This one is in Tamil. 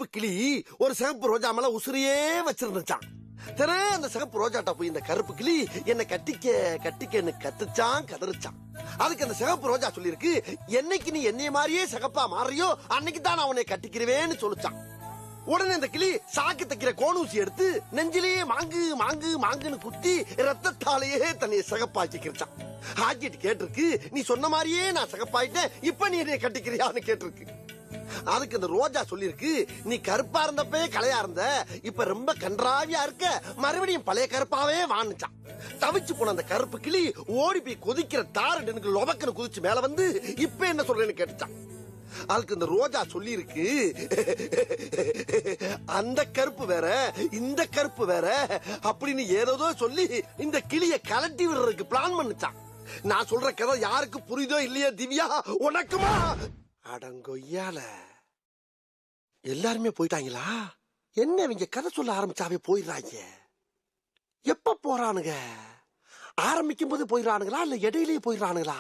கருப்பு கிளி ஒரு சிகப்பு ரோஜா மேல உசுரையே வச்சிருந்துச்சான். தினம் அந்த சிகப்பு ரோஜாட்ட போய் இந்த கருப்பு கிளி என்ன கட்டிக்க கட்டிக்கன்னு கத்துச்சான், கதறிச்சான். அதுக்கு அந்த சிகப்பு ரோஜா சொல்லிருக்கு, என்னைக்கு நீ என்னைய மாதிரியே சிகப்பா மாறியோ அன்னைக்கு தான் நான் உன்னை கட்டிக்கிறவேன்னு சொல்லிச்சான். உடனே இந்த கிளி சாக்கு தைக்கிற கோணூசி எடுத்து நெஞ்சிலேயே மாங்கு மாங்கு மாங்குன்னு குத்தி ரத்தத்தாலேயே தன்னை சிகப்பாக்கிக்கிருச்சான். ஆக்கிட்டு கேட்டிருக்கு, நீ சொன்ன மாதிரியே நான் சிகப்பாயிட்டேன், இப்ப நீ என்னை கட்டிக்கிறியான்னு கேட்டிருக்கு. அதுக்கு இந்த ரோஜா சொல்லிருக்கு, நீ கருப்பா இருந்தப்பே கலையா இருந்த, இப்ப ரொம்ப கன்றாவியா இருக்க, மறுபடியும் பழைய கருப்பாவே வான்னுச்சான். தவிச்சு போன அந்த கருப்பு கிளி ஓடி போய் கொதிக்கிற தாரடு லொபக்குன்னு குதிச்சு மேல வந்து இப்ப என்ன சொல்றேன்னு கேட்டுச்சான். அதுக்கு இந்த ரோஜா சொல்லி இருக்கு, அந்த கருப்பு வேற இந்த கருப்பு வேற அப்படின்னு ஏதோ சொல்லி இந்த கிளிய கலட்டி விடுறதுக்கு பிளான் பண்ணுச்சான். நான் சொல்ற கதை யாருக்கு புரியுதோ இல்லையோ திவ்யா, உனக்குமா? அடங்கொய்யால எல்லாருமே போயிட்டாங்களா? என்ன இவங்க கதை சொல்ல ஆரம்பிச்சாவே போயிடுறாங்க. எப்ப போறானுங்க? ஆரம்பிக்கும் போது போயிடறானுங்களா இல்ல இடையிலேயே போயிடறானுங்களா?